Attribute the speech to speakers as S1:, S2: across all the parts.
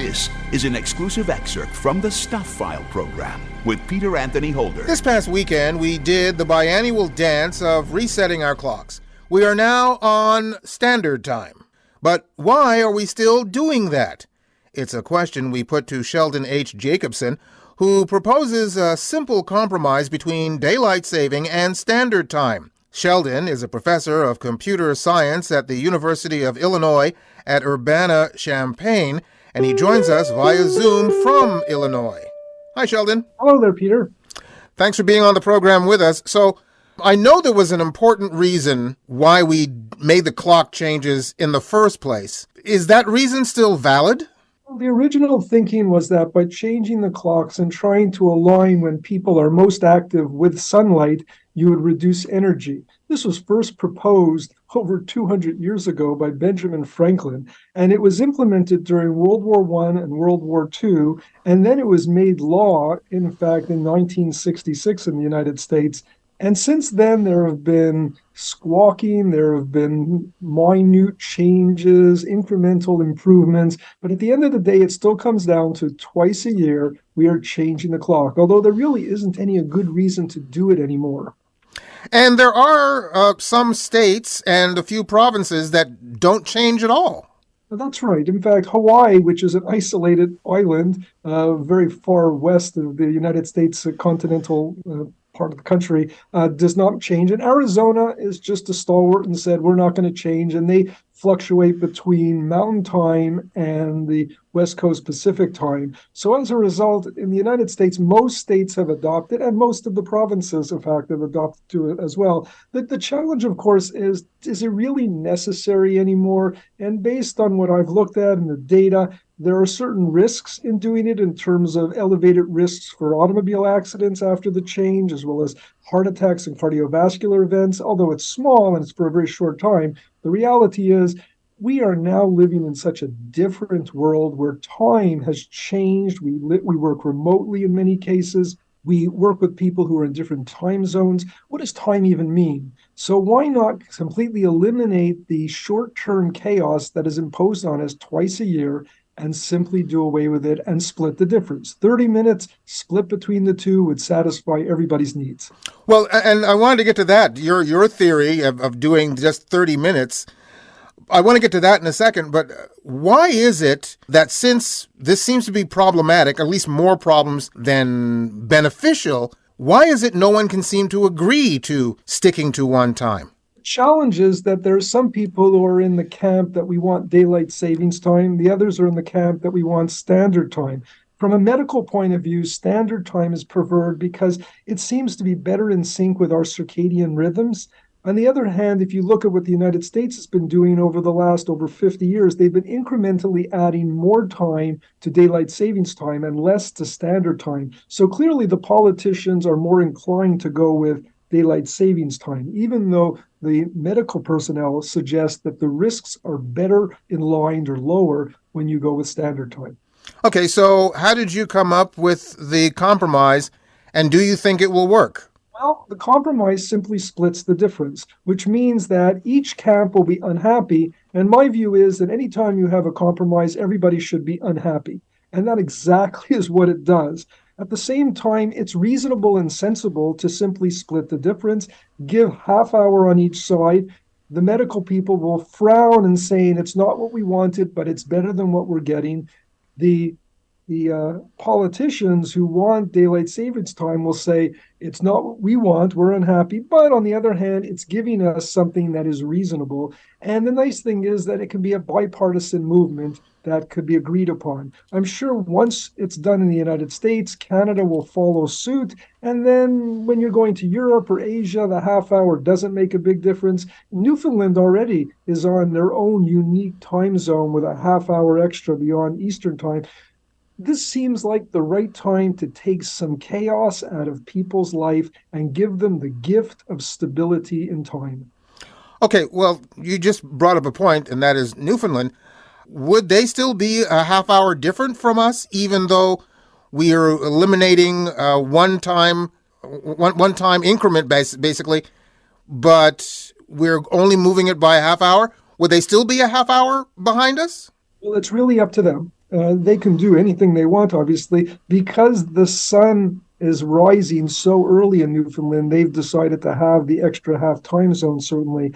S1: This is an exclusive excerpt from the Stuph File Program with Peter Anthony Holder.
S2: This past weekend, we did the biannual dance of resetting our clocks. We are now on standard time. But why are we still doing that? It's a question we put to Sheldon H. Jacobson, who proposes a simple compromise between daylight saving and standard time. Sheldon is a professor of computer science at the University of Illinois at Urbana-Champaign, and he joins us via Zoom from Illinois. Hi, Sheldon.
S3: Hello there, Peter.
S2: Thanks for being on the program with us. So, I know there was an important reason why we made the clock changes in the first place. Is that reason still valid?
S3: Well, the original thinking was that by changing the clocks and trying to align when people are most active with sunlight, you would reduce energy. This was first proposed over 200 years ago by Benjamin Franklin, and it was implemented during World War I and World War II, and then it was made law, in fact, in 1966 in the United States. And since then, there have been squawking, there have been minute changes, incremental improvements. But at the end of the day, it still comes down to twice a year, we are changing the clock, although there really isn't any good reason to do it anymore.
S2: And there are some states and a few provinces that don't change at all.
S3: That's right. In fact, Hawaii, which is an isolated island very far west of the United States continental part of the country, does not change. And Arizona is just a stalwart and said, we're not going to change. And they fluctuate between Mountain Time and the West Coast Pacific Time. So as a result, in the United States, most states have adopted, and most of the provinces, in fact, have adopted to it as well. The challenge, of course, is it really necessary anymore? And based on what I've looked at in the data, there are certain risks in doing it in terms of elevated risks for automobile accidents after the change, as well as heart attacks and cardiovascular events. Although it's small and it's for a very short time, the reality is we are now living in such a different world where time has changed. We work remotely in many cases. We work with people who are in different time zones. What does time even mean? So why not completely eliminate the short-term chaos that is imposed on us twice a year and simply do away with it and split the difference? 30 minutes split between the two would satisfy everybody's needs.
S2: Well, and I wanted to get to that, your theory of doing just 30 minutes. I want to get to that in a second, but why is it that since this seems to be problematic, at least more problems than beneficial, why is it no one can seem to agree to sticking to one time?
S3: Challenge is that there are some people who are in the camp that we want daylight savings time. The others are in the camp that we want standard time. From a medical point of view, standard time is preferred because it seems to be better in sync with our circadian rhythms. On the other hand, if you look at what the United States has been doing over the last over 50 years, they've been incrementally adding more time to daylight savings time and less to standard time. So clearly the politicians are more inclined to go with daylight savings time, even though the medical personnel suggest that the risks are better in line or lower when you go with standard time.
S2: Okay, so how did you come up with the compromise, and do you think it will work?
S3: Well, the compromise simply splits the difference, which means that each camp will be unhappy. And my view is that anytime you have a compromise, everybody should be unhappy. And that exactly is what it does. At the same time, it's reasonable and sensible to simply split the difference, give half hour on each side. The medical people will frown and saying it's not what we wanted, but it's better than what we're getting. The politicians who want daylight savings time will say it's not what we want, we're unhappy, but on the other hand, it's giving us something that is reasonable. And the nice thing is that it can be a bipartisan movement that could be agreed upon. I'm sure once it's done in the United States, Canada will follow suit. And then when you're going to Europe or Asia, the half hour doesn't make a big difference. Newfoundland already is on their own unique time zone with a half hour extra beyond Eastern time. This seems like the right time to take some chaos out of people's life and give them the gift of stability in time.
S2: Okay, well, you just brought up a point, and that is Newfoundland. Would they still be a half hour different from us, even though we are eliminating one time increment basically, but we're only moving it by a half hour? Would they still be a half hour behind us?
S3: Well, it's really up to them. They can do anything they want, obviously, because the sun is rising so early in Newfoundland. They've decided to have the extra half time zone, certainly.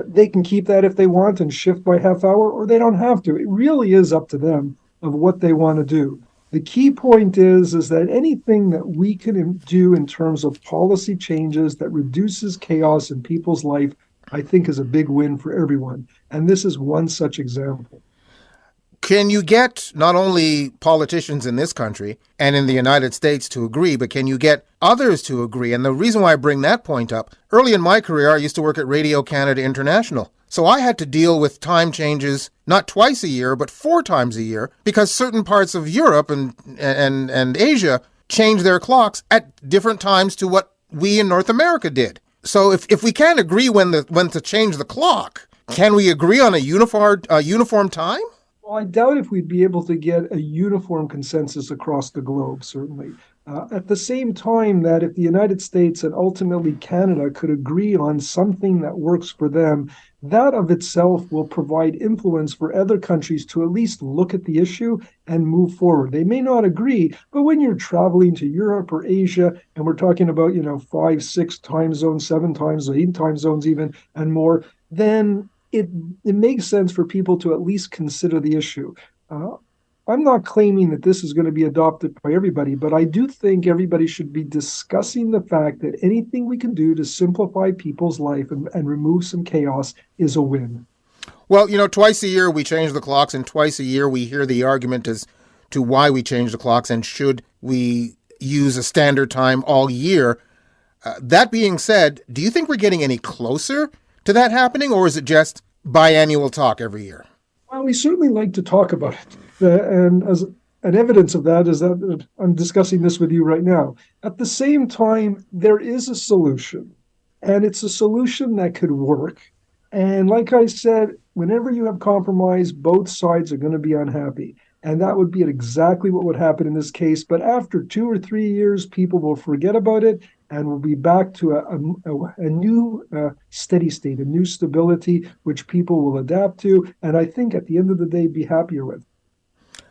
S3: They can keep that if they want and shift by half hour, or they don't have to. It really is up to them of what they want to do. The key point is that anything that we can do in terms of policy changes that reduces chaos in people's life, I think is a big win for everyone. And this is one such example.
S2: Can you get not only politicians in this country and in the United States to agree, but can you get others to agree? And the reason why I bring that point up, early in my career, I used to work at Radio Canada International. So I had to deal with time changes not twice a year, but 4 times a year, because certain parts of Europe and Asia changed their clocks at different times to what we in North America did. So if we can't agree when to change the clock, can we agree on a uniform time?
S3: Well, I doubt if we'd be able to get a uniform consensus across the globe, certainly. At the same time, that if the United States and ultimately Canada could agree on something that works for them, that of itself will provide influence for other countries to at least look at the issue and move forward. They may not agree, but when you're traveling to Europe or Asia, and we're talking about, 5, 6 time zones, 7 time zones, 8 time zones even, and more, then it makes sense for people to at least consider the issue. I'm not claiming that this is going to be adopted by everybody, but I do think everybody should be discussing the fact that anything we can do to simplify people's life and remove some chaos is a win.
S2: Well, twice a year we change the clocks, and twice a year we hear the argument as to why we change the clocks and should we use a standard time all year. That being said, do you think we're getting any closer to that happening, or is it just biannual talk every year?
S3: Well, we certainly like to talk about it. And as an evidence of that is that I'm discussing this with you right now. At the same time, there is a solution, and it's a solution that could work. And like I said, whenever you have compromise, both sides are going to be unhappy. And that would be exactly what would happen in this case. But after 2 or 3 years, people will forget about it and we'll be back to a new steady state, a new stability, which people will adapt to. And I think at the end of the day, be happier with.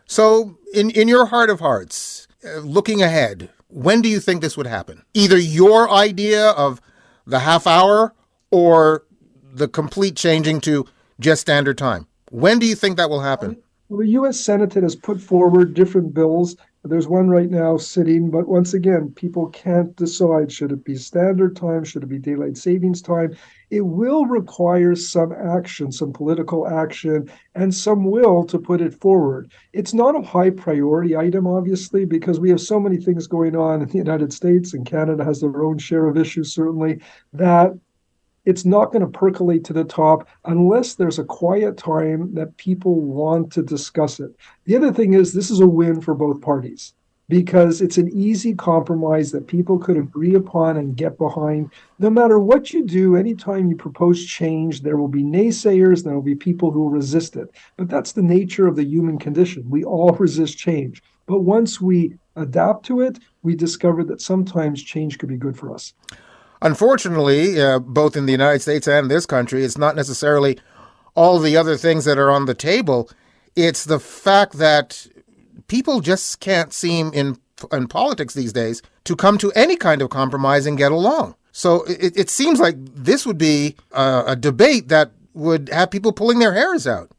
S2: So in your heart of hearts, looking ahead, when do you think this would happen? Either your idea of the half hour or the complete changing to just standard time. When do you think that will happen?
S3: Well, the U.S. Senate has put forward different bills. There's one right now sitting, but once again, people can't decide, should it be standard time, should it be daylight savings time? It will require some action, some political action, and some will to put it forward. It's not a high priority item, obviously, because we have so many things going on in the United States, and Canada has their own share of issues, certainly, that it's not going to percolate to the top unless there's a quiet time that people want to discuss it. The other thing is this is a win for both parties because it's an easy compromise that people could agree upon and get behind. No matter what you do, anytime you propose change, there will be naysayers, there will be people who will resist it. But that's the nature of the human condition. We all resist change. But once we adapt to it, we discover that sometimes change could be good for us.
S2: Unfortunately, both in the United States and this country, it's not necessarily all the other things that are on the table. It's the fact that people just can't seem in politics these days to come to any kind of compromise and get along. So it seems like this would be a debate that would have people pulling their hairs out.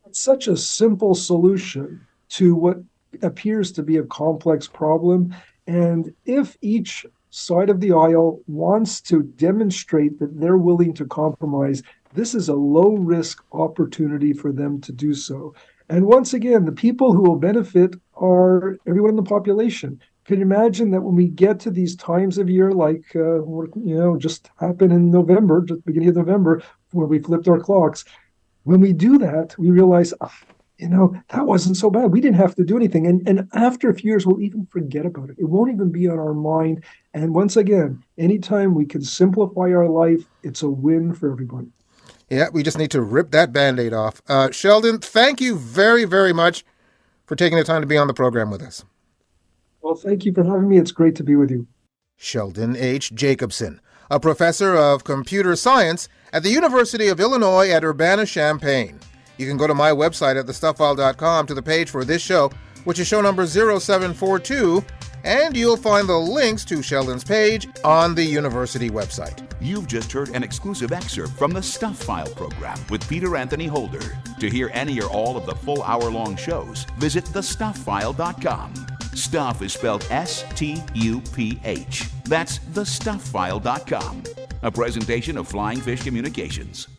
S3: It's such a simple solution to what appears to be a complex problem. And if each side of the aisle wants to demonstrate that they're willing to compromise, this is a low-risk opportunity for them to do so. And once again, the people who will benefit are everyone in the population. Can you imagine that when we get to these times of year, like just happened in November, just beginning of November, where we flipped our clocks, when we do that, we realize, that wasn't so bad. We didn't have to do anything. And after a few years, we'll even forget about it. It won't even be on our mind. And once again, anytime we can simplify our life, it's a win for everyone.
S2: Yeah, we just need to rip that Band-Aid off. Sheldon, thank you very, very much for taking the time to be on the program with us.
S3: Well, thank you for having me. It's great to be with you.
S2: Sheldon H. Jacobson, a professor of computer science at the University of Illinois at Urbana-Champaign. You can go to my website at thestufffile.com to the page for this show, which is show number 0742, and you'll find the links to Sheldon's page on the university website.
S1: You've just heard an exclusive excerpt from the Stuph File Program with Peter Anthony Holder. To hear any or all of the full hour-long shows, visit thestufffile.com. Stuph is spelled S-T-U-P-H. That's thestufffile.com. A presentation of Flying Fish Communications.